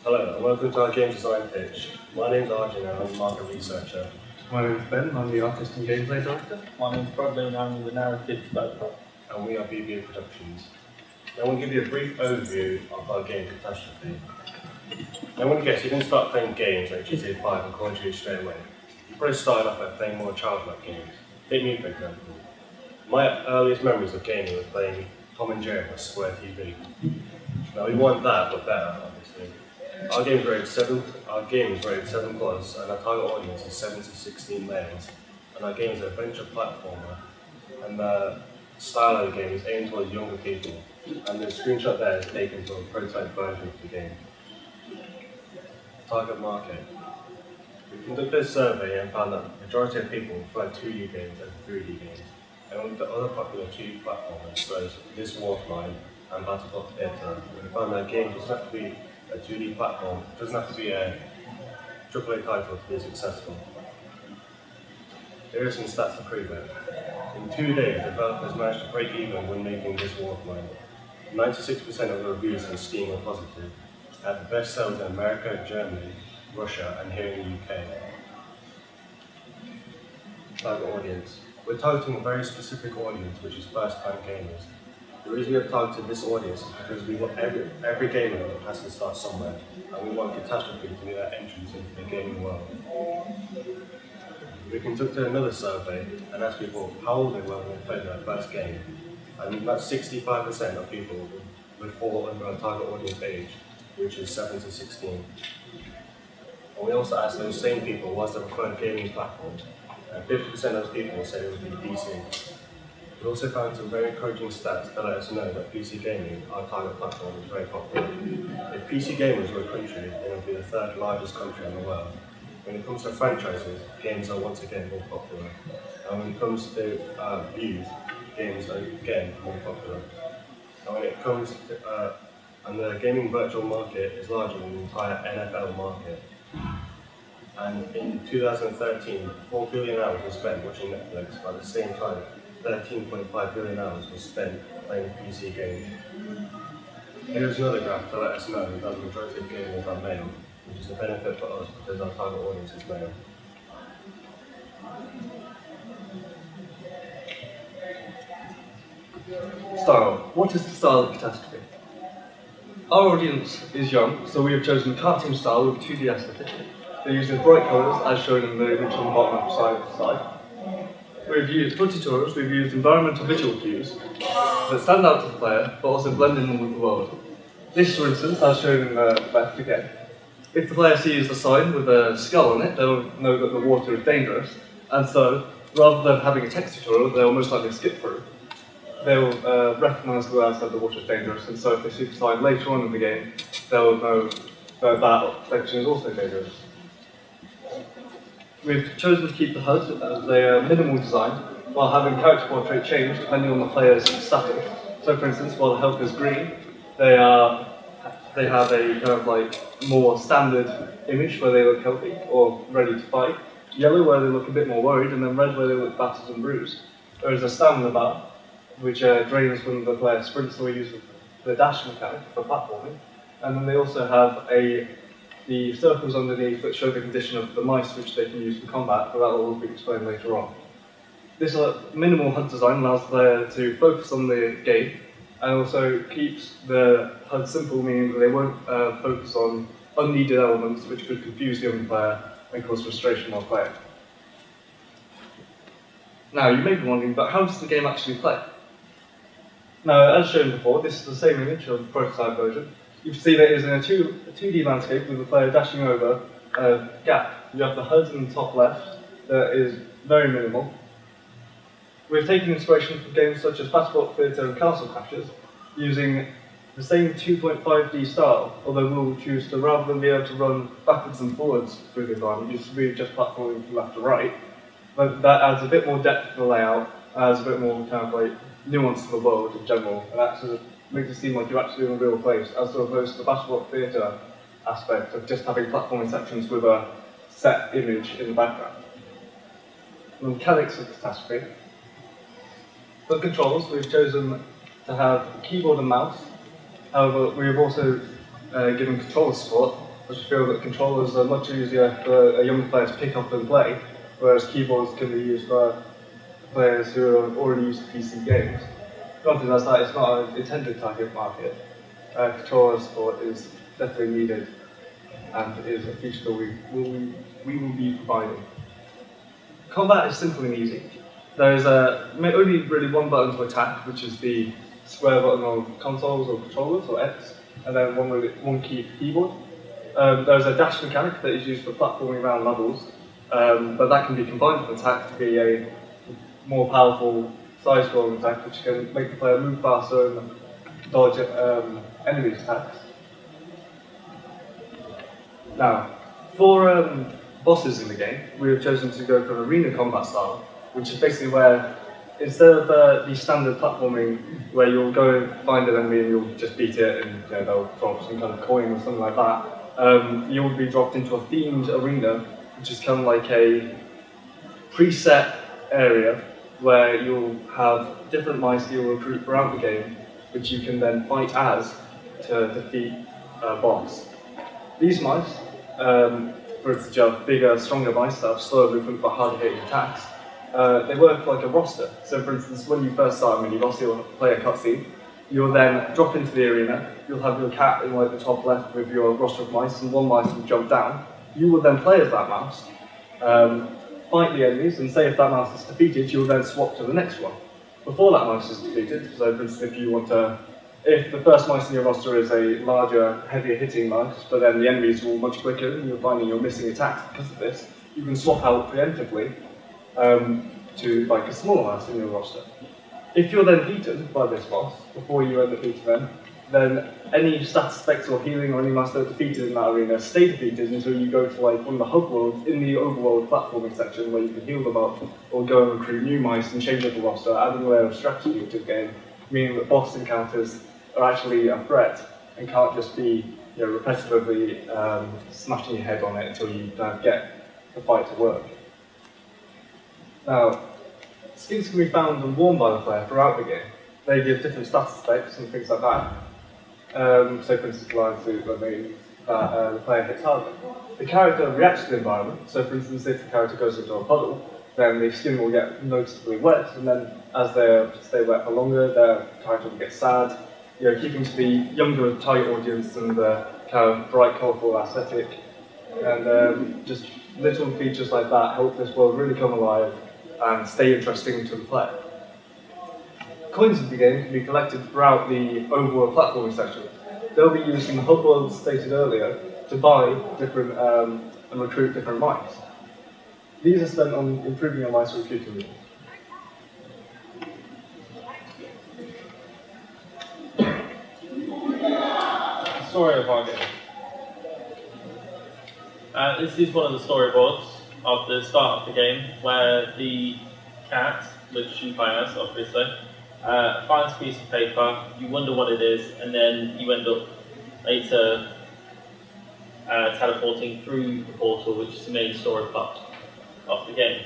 Hello, and welcome to our game design pitch. My name's Arjun and I'm a market researcher. My name is Ben, I'm the Artist and Gameplay Director. My name's Bradley and I'm the narrative developer. And we are BBA Productions. I want to give you a brief overview of our game Catastrophe. Now, when you guess, you didn't start playing games like GTA 5 and Call of Duty straight away. You probably started off by playing more childlike games. Take me, for example. My earliest memories of gaming was playing Tom and Jerry on Square TV. Now, we want that, but better, obviously. Our game is rated 7 plus, and our target audience is 7 to 16 males. And our game is an adventure platformer, and the style of the game is aimed towards younger people. And the screenshot there is taken from a prototype version of the game. Target market. We conducted a survey and found that the majority of people prefer 2D games over 3D games. And one of the other popular 2D platformers was This Warline and Battlebot Theatre. We found that a game doesn't have to be a 2D platform, it doesn't have to be a AAA title to be successful. Here are some stats to prove it. In 2 days, developers managed to break even when making This Warline. 96% of the reviews on Steam were positive. Had the best sales in America, Germany, Russia, and here in the UK. Target audience. We're targeting a very specific audience, which is first-time gamers. The reason we have targeted this audience is because we want every gamer has to start somewhere, and we want Catastrophe to be that entrance into the gaming world. We conducted another survey and asked people how old they were when they played their first game, and about 65% of people would fall under our target audience age, which is 7 to 16. And we also asked those same people what's their preferred gaming platform, and 50% of those people said it would be PC. We also found some very encouraging stats that let us know that PC gaming, our target platform, is very popular. If PC gamers were a country, then it would be the third largest country in the world. When it comes to franchises, games are once again more popular. And when it comes to views, games are again more popular. And when it comes to, and the gaming virtual market is larger than the entire NFL market. And in 2013, 4 billion hours were spent watching Netflix, but at the same time, 13.5 billion hours was spent playing PC games. Here's another graph to let us know that the majority of gamers are male, which is a benefit for us because our target audience is male. Style. What is the style of Catastrophe? Our audience is young, so we have chosen cartoon style with 2D aesthetic. They're using bright colours as shown in the image on the bottom side of the slide. For tutorials, we've used environmental visual cues that stand out to the player, but also blend in with the world. This, for instance, as shown in the left again. If the player sees a sign with a skull on it, they'll know that the water is dangerous, and so, rather than having a text tutorial, they'll most likely skip through. They'll recognise the lads that the water is dangerous, and so if they see the sign later on in the game, they'll know that that section is also dangerous. We've chosen to keep the HUD as a minimal design, while having character portrait change depending on the player's status. So for instance, while the health is green, they have a kind of like more standard image where they look healthy or ready to fight, yellow where they look a bit more worried, and then red where they look battered and bruised. There is a stamina bar, which drains when the player sprints, so we use the dash mechanic for platforming. And then they also have the circles underneath that show the condition of the mice which they can use for combat, but that will be explained later on. This minimal HUD design allows the player to focus on the game, and also keeps the HUD simple, meaning that they won't focus on unneeded elements which could confuse the young player and cause frustration while playing. Now, you may be wondering, but how does the game actually play? Now, as shown before, this is the same image of the prototype version. You can see that it is in a 2D landscape with the player dashing over a gap. You have the HUD in the top left that is very minimal. We've taken inspiration from games such as Battlebot Theatre and Castle Crashers, using the same 2.5D style, although we'll choose to, rather than be able to run backwards and forwards through the environment, use really just platforming from left to right. But that adds a bit more depth to the layout, adds a bit more kind of like nuance to the world in general, and actually makes it seem like you're actually in a real place, as opposed to the Battlebot Theatre aspect of just having platforming sections with a set image in the background. The mechanics of Catastrophe. For controls, we've chosen to have keyboard and mouse. However, we have also giving controller support, which I feel that controllers are much easier for a younger player to pick up and play, whereas keyboards can be used for players who are already used to PC games. Granted, as that it's not an intended target market, controller support is definitely needed and is a feature that we will be providing. Combat is simple and easy. There is only really one button to attack, which is the square button on consoles or controllers, or X, and then one key for keyboard. There's a dash mechanic that is used for platforming around levels, but that can be combined with attack to be a more powerful side-scrolling attack, which can make the player move faster and dodge enemy attacks. Now, for bosses in the game, we have chosen to go for an arena combat style, which is basically where, instead of the standard platforming, where you'll go and find an enemy and you'll just beat it and they'll drop some kind of coin or something like that, you'll be dropped into a themed arena, which is kind of like a preset area where you'll have different mice you'll recruit throughout the game, which you can then fight as to defeat a boss. These mice, for instance, you have bigger, stronger mice that have slower movement but harder hitting attacks. They work like a roster. So, for instance, when you first start a mini boss, you'll play a cutscene. You'll then drop into the arena. You'll have your cat in like the top left with your roster of mice, and one mice will jump down. You will then play as that mouse, fight the enemies, and say if that mouse is defeated, you'll then swap to the next one. Before that mouse is defeated, so for instance, if the first mouse in your roster is a larger, heavier hitting mouse, but then the enemies are all much quicker and you're finding you're missing attacks because of this, you can swap out preemptively to like a smaller mouse in your roster. If you're then beaten by this boss, before you end up beating them, then any status effects or healing or any mouse that are defeated in that arena stay defeated until you go to like one of the hub worlds in the overworld platforming section where you can heal them up or go and recruit new mice and change up the roster, adding a layer of strategy to the game, meaning that boss encounters are actually a threat and can't just be repetitively smashing your head on it until you get the fight to work. Now, skins can be found and worn by the player throughout the game. They give different status effects and things like that. So for instance, line suit that means that the player hits harder. The character reacts to the environment, so for instance, if the character goes into a puddle, then the skin will get noticeably wet, and then as they stay wet for longer, their character will get sad, keeping to the younger target audience and the kind of bright, colourful aesthetic. And just little features like that help this world really come alive and stay interesting to the player. Coins of the game can be collected throughout the overworld platforming section. They'll be used in the hub world stated earlier to buy different and recruit different mice. These are spent on improving your mice recruiting rules. Story of our game. This is one of the storyboards of the start of the game, where the cat, which you play as, obviously, finds a piece of paper, you wonder what it is, and then you end up later teleporting through the portal, which is the main story plot of the game.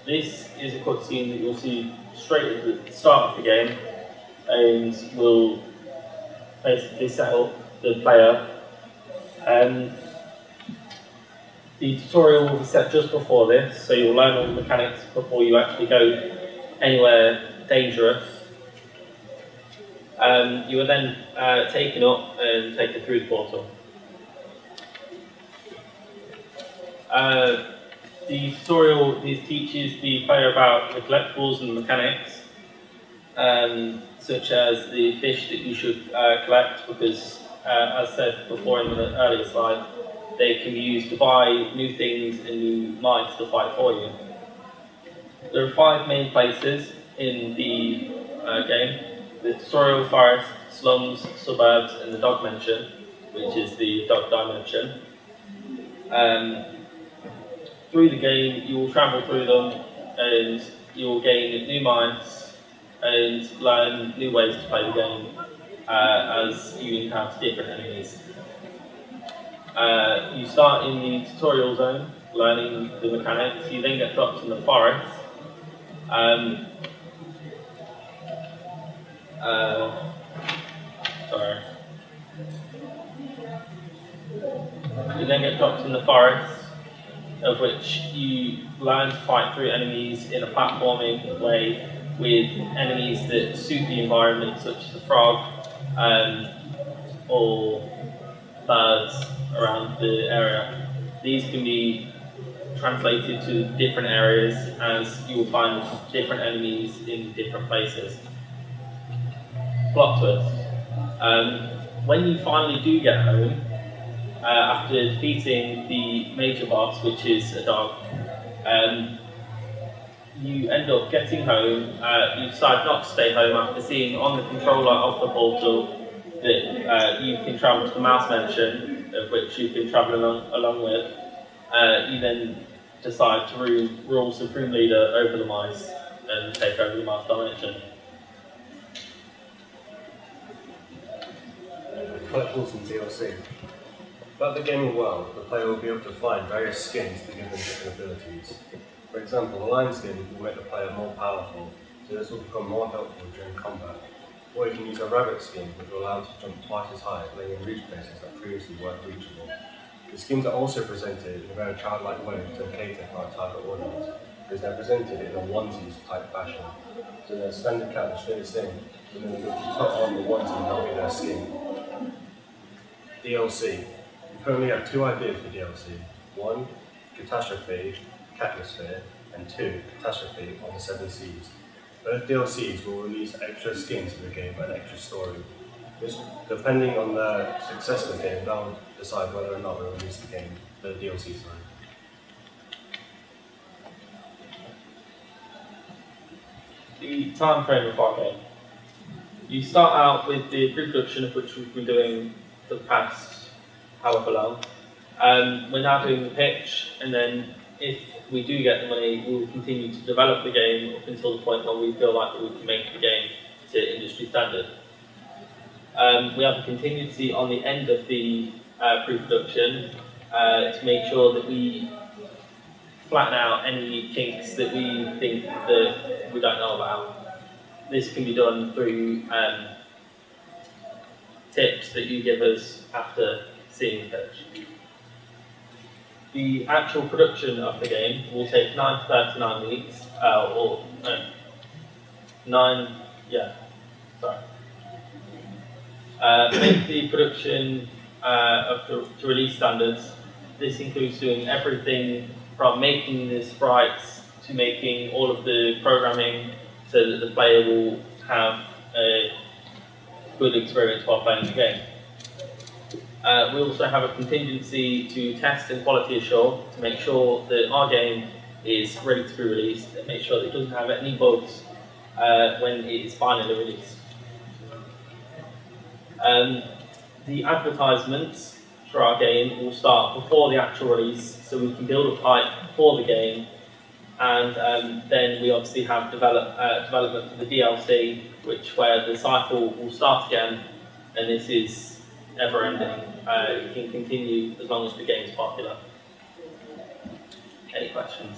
This is a cutscene that you'll see straight at the start of the game, and will basically set up the player. The tutorial will be set just before this, so you'll learn all the mechanics before you actually go anywhere dangerous. You are then taken up and taken through the portal. The tutorial teaches the player about the collectibles and mechanics, such as the fish that you should collect, because, as said before in the earlier slide, they can be used to buy new things and new mice to fight for you. There are 5 main places in the game: the tutorial, forest, slums, suburbs, and the dog mansion, which is the dog dimension. Through the game, you will travel through them, and you will gain new mice and learn new ways to play the game as you encounter different enemies. You start in the tutorial zone, learning the mechanics. You then get dropped in the forest. You then get dropped in the forest, of which you learn to fight through enemies in a platforming way with enemies that suit the environment, such as a frog or birds around the area. These can be translated to different areas as you will find different enemies in different places. Plot twist. When you finally do get home, after defeating the major boss, which is a dog, you end up getting home. You decide not to stay home after seeing on the controller of the portal that you can travel to the mouse mansion, of which you can travel along with. You then decide to rule Supreme Leader over the mice and take over the mouse dimension. Collectibles and DLC. Throughout the gaming world, the player will be able to find various skins to give them different abilities. For example, the lion skin will make the player more powerful, so this will become more helpful during combat. Or you can use a rabbit skin, which will allow you to jump twice as high, letting you reach places that previously weren't reachable. The skins are also presented in a very childlike way to cater for our target audience, because they're presented in a onesies type fashion. So their standard characters stay the same, and then you put on the onesie and that'll be their skin. DLC. We currently have 2 ideas for DLC. 1, Catastrophe, Catastrophe, and 2, Catastrophe on the 7 Seas. Both DLCs will release extra skins to the game and extra story. This, depending on the success of the game, they'll decide whether or not we'll release the game, the DLC side. The time frame of our game. You start out with the pre-production, of which we've been doing for the past however long. We're now doing the pitch, and then if we do get the money, we will continue to develop the game up until the point where we feel like we can make the game to industry standard. We have a contingency on the end of the pre-production to make sure that we flatten out any kinks that we think that we don't know about. This can be done through tips that you give us after seeing the pitch. The actual production of the game will take 9 to 39 weeks, make the production to release standards. This includes doing everything from making the sprites to making all of the programming so that the player will have a good experience while playing the game. We also have a contingency to test and quality assure to make sure that our game is ready to be released and make sure that it doesn't have any bugs when it is finally released. The advertisements for our game will start before the actual release, so we can build a hype for the game, and then we obviously have development for the DLC, where the cycle will start again, and this is never-ending. It can continue as long as the game is popular. Any questions?